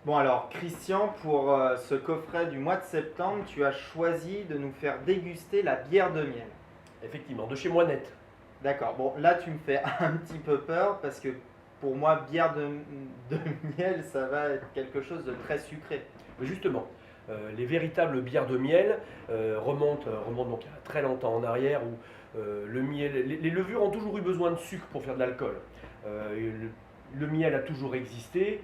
Bon alors Christian, pour ce coffret du mois de septembre, tu as choisi de nous faire déguster la bière de miel. Effectivement, de chez Moinette. D'accord, bon là tu me fais un petit peu peur parce que pour moi bière de miel ça va être quelque chose de très sucré. Mais justement, les véritables bières de miel remontent donc à très longtemps en arrière où le miel, les levures ont toujours eu besoin de sucre pour faire de l'alcool. Et le miel a toujours existé.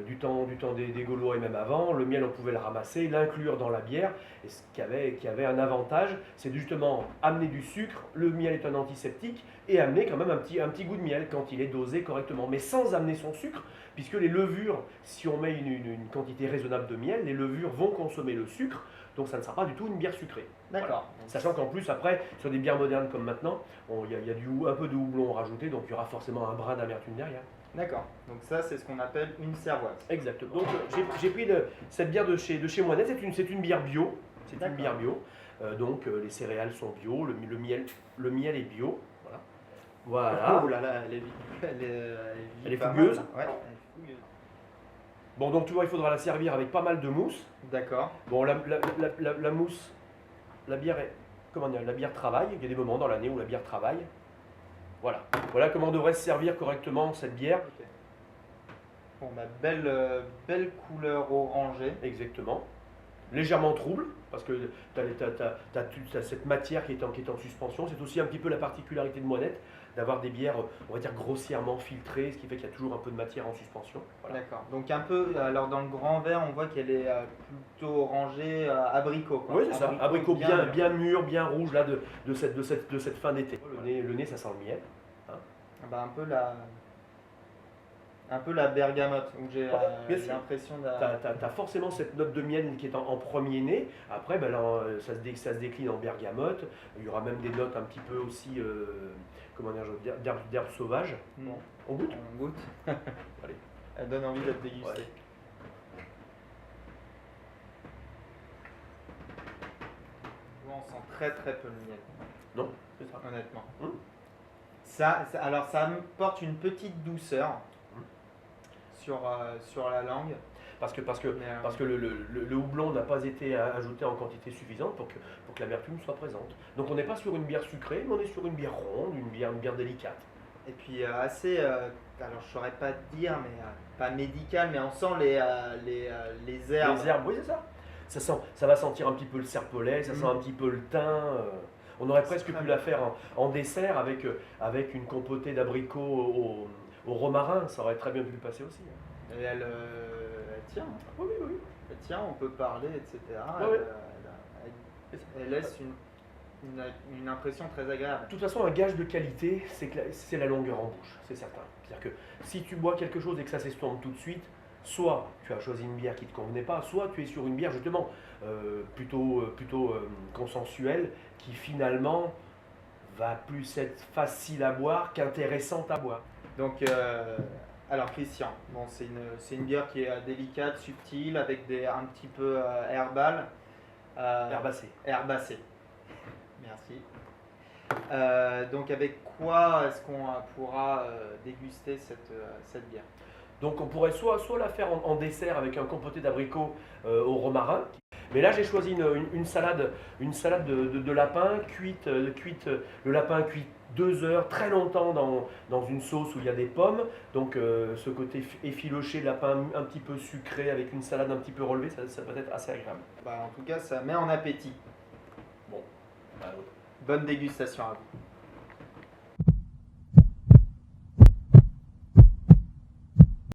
Du temps des Gaulois et même avant, le miel on pouvait le ramasser, l'inclure dans la bière, et ce qui avait un avantage, c'est justement amener du sucre, le miel est un antiseptique, et amener quand même un petit goût de miel quand il est dosé correctement, mais sans amener son sucre, puisque les levures, si on met une quantité raisonnable de miel, les levures vont consommer le sucre, donc ça ne sera pas du tout une bière sucrée. D'accord. Voilà. Sachant qu'en plus après, sur des bières modernes comme maintenant, il y a un peu de houblon rajouté, donc il y aura forcément un brin d'amertume derrière. D'accord, donc ça c'est ce qu'on appelle une cervoise. Exactement. Donc j'ai pris cette bière de chez Moinette, c'est une bière bio. C'est une bière bio. Donc les céréales sont bio, le miel est bio. Voilà. Voilà. Oh là là, Elle est pas fougueuse. mal. Ouais, elle est fougueuse. Bon, donc tu vois, il faudra la servir avec pas mal de mousse. D'accord. Bon, la mousse, la bière est, comment dire, la bière travaille. Il y a des moments dans l'année où la bière travaille. Voilà. Voilà comment devrait se servir correctement cette bière. Ok. Bon bah belle couleur orangée. Exactement. Légèrement trouble, parce que tu as cette matière qui est en suspension. C'est aussi un petit peu la particularité de Moinette, d'avoir des bières, on va dire, grossièrement filtrées, ce qui fait qu'il y a toujours un peu de matière en suspension. Voilà. D'accord. Donc un peu, alors dans le grand verre, on voit qu'elle est plutôt orangée abricot, quoi. Oui, c'est ça. Abricot bien mûr. mûr, bien rouge là, de cette fin d'été. Le nez, ça sent le miel. Hein. Ah bah, un peu la bergamote, où j'ai Bien sûr. l'impression Tu as forcément cette note de miel qui est en premier nez. Après, ben là, ça se décline en bergamote. Il y aura même des notes un petit peu aussi, comment dire, d'herbes sauvages. Bon, On goûte. on goûte. Allez. Elle donne envie d'être dégustée. Ouais. On sent très très peu le miel, Non, c'est ça. honnêtement. Hum. Alors ça me porte une petite douceur Hum. sur la langue. Parce que Mais, le houblon n'a pas été ajouté en quantité suffisante pour que l'amertume soit présente. Donc on n'est pas sur une bière sucrée, mais on est sur une bière ronde, une bière délicate. et puis assez, alors je saurais pas te dire, mais pas médical, mais on sent les herbes. Les herbes, oui, c'est ça. Ça va sentir un petit peu le serpolet, ça sent un petit peu le thym. On aurait presque pu la faire en dessert avec une compotée d'abricots au romarin. Ça aurait très bien pu le passer aussi. Et elle tient, Oui, oui, oui. elle tient, on peut parler, etc. Ouais, ouais. Elle laisse une impression très agréable. De toute façon, un gage de qualité, c'est la longueur en bouche, c'est certain. C'est-à-dire que si tu bois quelque chose et que ça s'estompe tout de suite, soit tu as choisi une bière qui ne te convenait pas, soit tu es sur une bière justement plutôt consensuelle, qui finalement va plus être facile à boire qu'intéressante à boire. Donc, alors Christian, bon, c'est une bière qui est délicate, subtile, avec un petit peu herbal. Herbacée. Herbacée. Merci. Donc avec quoi est-ce qu'on pourra déguster cette bière? Donc on pourrait soit la faire en dessert avec un compoté d'abricots au romarin. Mais là j'ai choisi une salade de lapin cuite, le lapin cuit 2 heures, très longtemps dans une sauce où il y a des pommes. Donc ce côté effiloché, lapin un petit peu sucré avec une salade un petit peu relevée, ça peut être assez agréable. Bah, en tout cas, ça met en appétit. Bon, bah, Bonne dégustation à vous.